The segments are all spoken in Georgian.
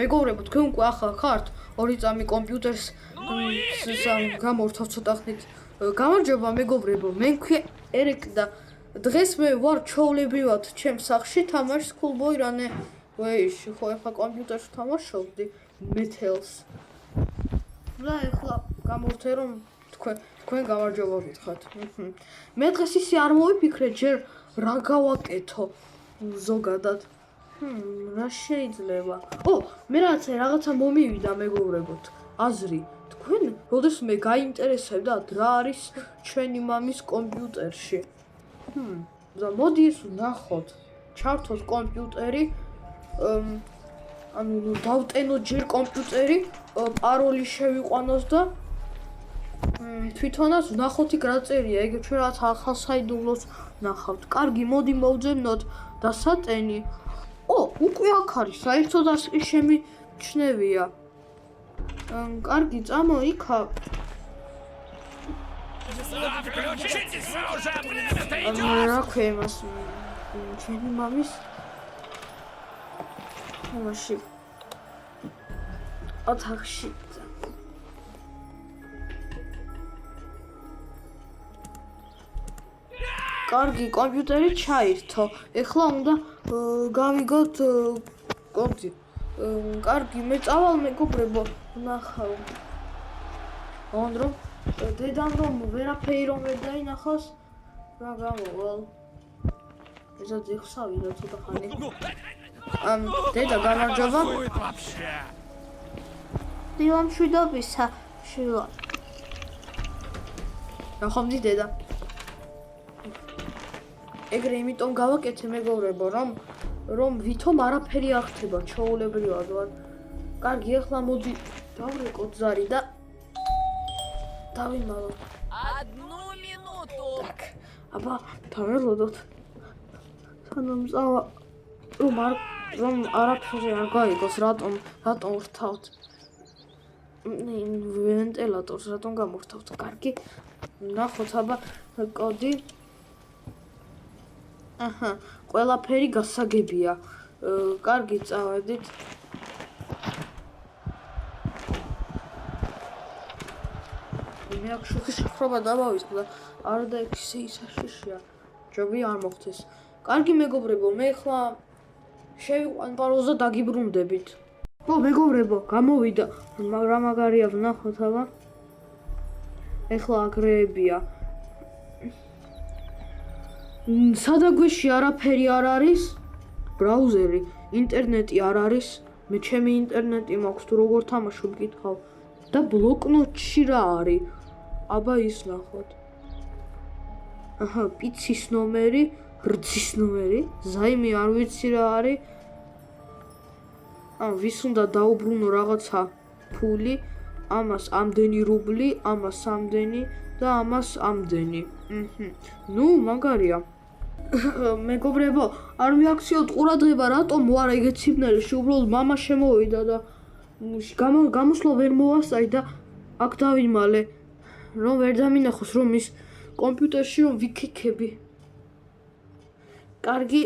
მეგობრებო, თქვენ უკვე ახლა ხართ ორი წამი კომპიუტერს გამორთავ ცოტა ხნით. გამარჯობა მეგობრებო, მე მქვია ერეკ და დღეს მე ვარ ჩვეულებრივად ჩემს სახლში თამაშს Schoolboy რანე ვეიში, ხო ახლა კომპიუტერს თამაშობდი Metals. და ახლა გამორთე რომ თქვენ გამარჯობა გითხრათ. მე დღეს ისე არ მოვიფიქრე ჯერ რა გავაკეთო ზოგადად. რა შეიძლება? მე რაღაცა მომივიდა მეგობრებოთ. აზრი, თქვენ როდესმე გაინტერესებდათ რა არის ჩვენი მამის კომპიუტერში. და მოდი ეს ვნახოთ. ჩავთოთ კომპიუტერი, დავტენოთ ჯერ კომპიუტერი, პაროლი შევიყვანოს და თვითონაც ვნახოთ იქ რა წერია, ეგ ჩვენ რაც ახალ საიდუმლოს ვნახავთ. კარგი, მოდი მოვძებნოთ დასატენი. უკვე აქ არის, საერთოდ არ შემიჩნევია. კარგი, წამო იქა. რა ქვია იმას? ჩვენი მამის თამაში ოთახში. კარგი, კომპიუტერი ჩაირთო. ეხლა უნდა გავიგოთ კოდი. კარგი, მე წავალ მეგობრებო, ვნახავ. დედამ რომ ვერაფერი რომ ვერ დაინახოს, რა გამოვალ. ესა ძიხსავიდა ცოტა ხანი. დედა გამარჯობა. დილამშვიდობისა, შვილო. ნახავდი დედა. ეგრე იმიტომ გავაკეთე მეგობრებო, რომ ვითომ არაფერი არ ხდება, ჩვეულებრივად ვარ. კარგი, ახლა მოდი დავრეკოთ ზარი და დავიმალოთ. 1 minutу. Так, აბა, დაველოდოთ. სანამ წავა, რომ არაფერი არ გაიგოს, რატომ ვრთავთ? ვენტილატორს რატომ გამორთავთ? კარგი, ნახოთ, აბა, კოდი. ყველაფერი გასაგებია. კარგი, წავედით. მე აქ შუქის შხრობა დავავიწყე და არა და ისე ისაშიშია. ჯობია არ მოხდეს. კარგი მეგობრებო, მე ახლა შევიყვან პაროლს და დაგიბრუნდებით. მეგობრებო, გამოვიდა. რა მაგარია ვნახოთ, აბა. ახლა აგრეებია. სადაგვეში არაფერი არ არის. ბრაუზერი, ინტერნეტი არ არის. მე ჩემი ინტერნეტი მაქვს, თუ როგორ თამაშობ გითხავ. და ბლოკნოტში რა არის? აბა ის ნახოთ. პიცის ნომერი, რძის ნომერი, ზაიმი არ ვიცი რა არის. ვის უნდა დაუბრუნო რაღაცა ფული, ამას ამდენი რუბლი, ამას ამდენი და ამას ამდენი. მაგარია. მეგობრებო, არ მიაქციოთ ყურადღება, რატომ ვარ ეგეთ სიბნელეში, უბრალოდ მამა შემოვიდა და გამოსვლა ვერ მოვასწარი და აქ დავიმალე, რომ ვერ დამინახოს, რომ ის კომპიუტერში რომ ვიქიქები. კარგი.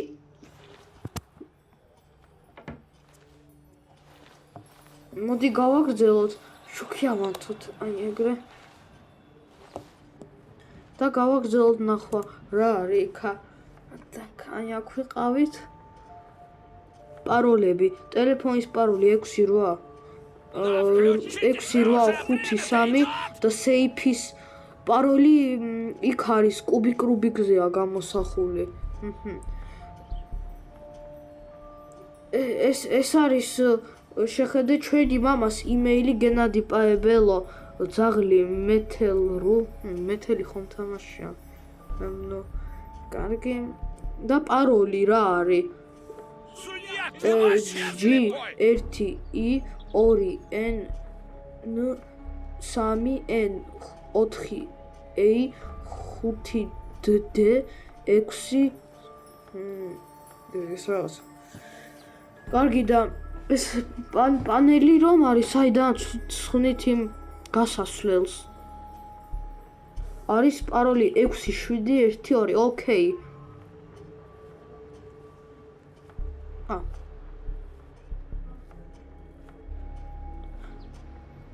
მოდი გავაგრძელოთ, შუქი ავანთოთ, ეგრე. და გავაგრძელოთ ნახვა, რა არის იქა. აქ ვიყავით. პაროლები, ტელეფონის პაროლი 68 68553 და სეიფის პაროლი იქ არის, კუბიკ რუბიკზეა გამოსახული. ეს არის შეხედე ჩვენი მამას იმეილი გენადი პაებელო ძაღლი მეთელი ხომ თამაშია. კარგი. და პაროლი რა არის? G2RN3E5D6 კარგი და ეს პანელი რომ არის, საიდან ხსნით იმ გასასვლელს? არის პაროლი 67112, ოკეი.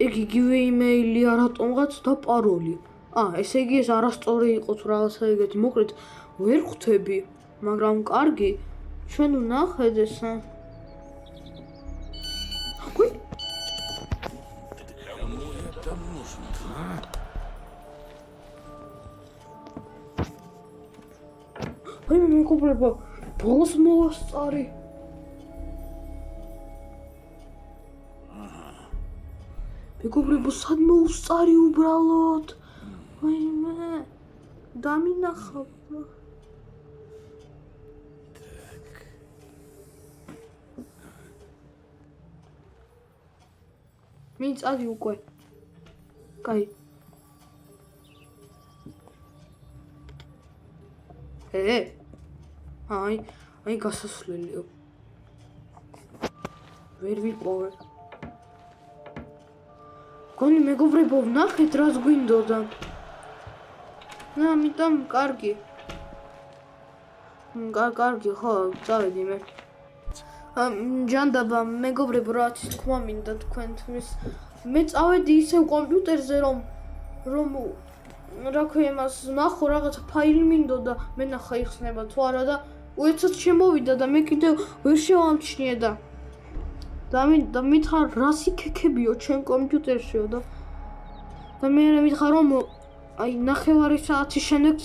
იგი იგივე იმეილია რატომღაც და პაროლი. ესე იგი ეს არასწორი იყო თუ რაღაცა ეგეთი მოკლედ ვერ ხვდები, მაგრამ კარგი, ჩვენ ვნახეთ ეს. Кому это нужно, а? მეგობრებო, ბოლოს მოვასწარი. მეგობრებო, სად მოვასწარი უბრალოდ? ვაიმე, დამინახავ. მიწადი უკვე. კაი. აი გასასვლელიო. ვერ ვიპოვე. გონი მეგობრებო, ვნახეთ რას გვინდოდა. ამიტომ კარგი. კარგი, ხო, წავედი მე. ჯანდაბა, მეგობრებო, რაც თქვა მინდა თქვენთვის. მე წავედი ისევ კომპიუტერზე, რომ რა ქვია იმას ნახო რაღაცა ფაილი მინდოდა, მე ნახა იხსნება თუ არა და უეცად შემოვიდა და მე კიდევ ვერ შევამჩნიე და მითხარ რას იქექებიო ჩემ კომპიუტერშიო და მე მითხარ რომ აი ნახევარი საათის შემდეგ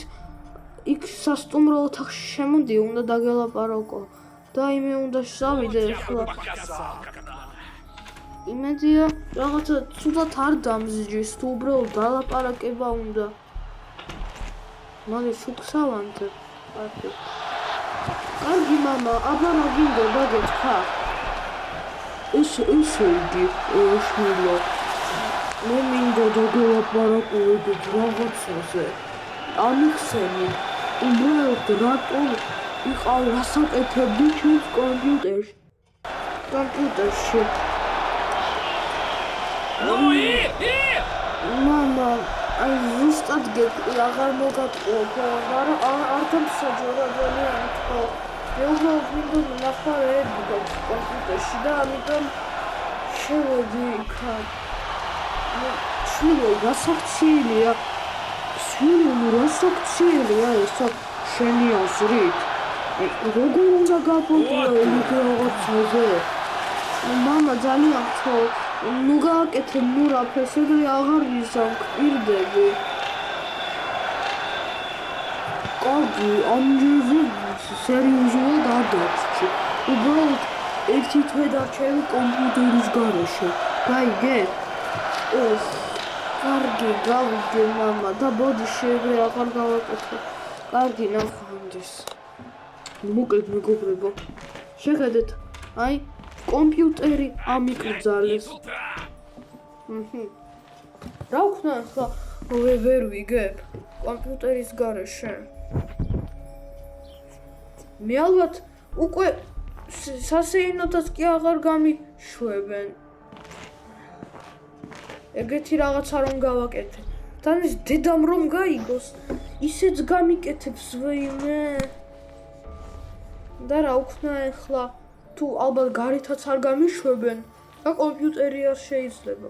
იქ სასტუმრო ოთახში შემოდი, უნდა დაგელაპარაკო და მე უნდა შევიდე ახლა. იმედია რაღაცა ცუდად არ დამზჯის თუ უბრალოდ დალაპარაკება უნდა. მაგე შუქსავანთე. კარგი მამა, აბა რა გინდოდა გეთქა? ესე იგი, შვილო. მე მინდა დაგელაპარაკოთ რაღაცაზე. ამიხსენი, უბრალოდ რატომ იყავ რასაკეთებდი ჩვენს კომპიუტერში. მამა, აი ზუსტად გეტყვი, აღარ მოგატყუო, არ დამსაჯურებელი ამთქო. მე უბრალოდ მინდოდა ნახევარი კომპიუტერში და ამიტომ შევედი იქ. შვილო, რასაქციელია? ესა შენი აზრით? როგორ უნდა გაპონტიო იქ რაღაცაზე? მამა, ძალიან ხო. ნუ გააკეთე მურაფეს, ეგრე აღარ გიზამკვირდები. კარგი, ამჯერზე სერიოზულად არ დაგვრჩი. უბრალოდ ერთი თვე დარჩები კომპიუტერის გარეშე. გაიგე? კარგი, გავიგე მამა და ბოდიში ეგრე აღარ გავაკეთე. კარგი, ნახავდეს. მოკლედ მეგობრებო, შეხედეთ, აი კომპიუტერი ამიკრძალეს. რა ვქნა ახლა ვერ ვიგებ კომპიუტერის გარეშე. მე ალბათ უკვე სასეინოდაც კი აღარ გამიშვებენ. ეგეთი რაღაცა რომ გავაკეთე. თან ის დედამ რომ გაიგოს, ისეც გამიკეთებს ვეიმე. და რა ვქნა ახლა თუ ალბათ გარეთაც არ გამიშვებენ და კომპიუტერი არ შეიძლება.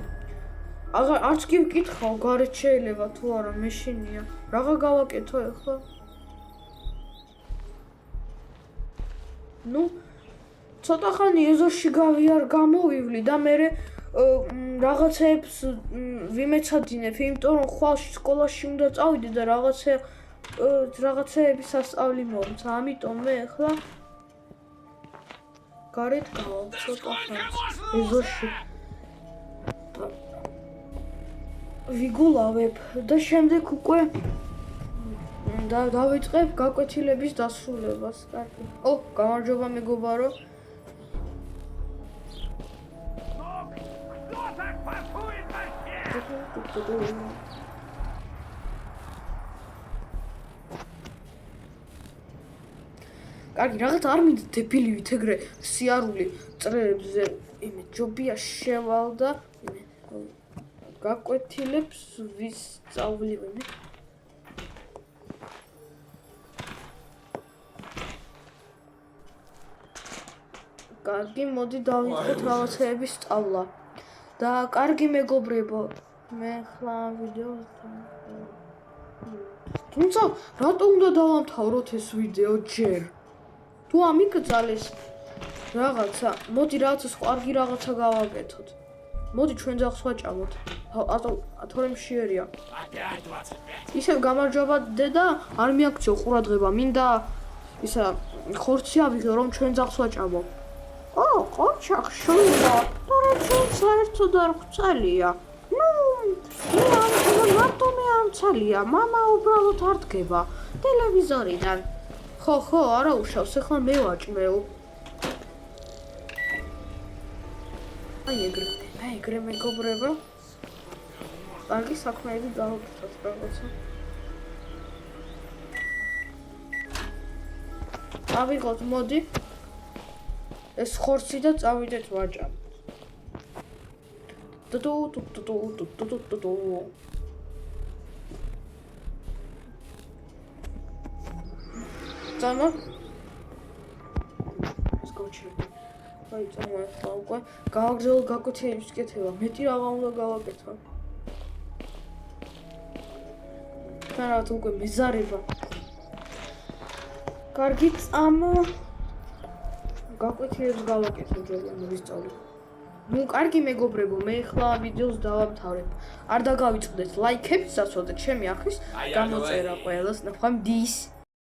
არც კი ვკითხავ, გარეთ შეიძლება თუ არა, მეშინია. რაღა გავაკეთო ახლა? ნუ ცოტა ხანი ეზოში გავიარ, გამოვივლი და მე რაღაცებს ვიმეცადინებ, იმიტომ რომ ხვალში სკოლაში უნდა წავიდე და რაღაცეების სასწავლი მომცა, ამიტომ მე ახლა გარეთ გავალ ცოტა ხანს ეზოში. ვიგულავებ და შემდეგ უკვე დავიწყებ გაკვეთილების დასრულებას. კარგი. გამარჯობა მეგობარო. კარგი, რაღაც არ მინდა დებილივით ეგრე სიარული წრეებზე იმე ჯობია შევალ და გაკვეთილებს ვისწავლივები. კარგი, მოდი დავიწყოთ რაღაცეების სწავლა. და კარგი მეგობრებო, მე ხლა ვიდეოს თუმცა რატო უნდა დავამთავროთ ეს ვიდეო ჯერ? თუ ამიგძალეს რაღაცა, მოდი რაღაცას კარგი რაღაცა გავაკეთოთ. მოდი ჩვენ ძაღლს ვაჭამოთ. თორე მშიერია. ისევ გამარჯობა დედა, არ მიაქციო ყურადღება, მინდა ისა ხორცი ავიღე რომ ჩვენ ძაღლს ვაჭამო. ყოჩახ შულა, თორე ჩვენ საერთოდ არ გვწალია. მარტო მე ამცალია, მამა უბრალოდ არ დგება ტელევიზორიდან. ხო, არა უშავს, ეხლა მე ვაჭმევ. აი ეგრე მეგობრებო. კარგი საქმეები გავაკეთოთ რაღაცა. ავიღოთ, მოდი. ეს ხორცი და წავიდეთ ვაჭამ. Tama. Skočili. Vai tama ახლა უკვე გავაგრძელო გაკეთების კეთება. მეტი რაღა უნდა გავაკეთო. თანაც უკვე მეზარება. კარგი წამა. გაკეთებს გავაკეთო ჯობია მოვისწავლე. ნუ კარგი მეგობრებო, მე ახლა ვიდეოს დავამთავრებ. არ დაგავიწყდეთ ლაიქებს, დასვათ ჩემი ახის გამოწერა ყველას. ნახვამდის.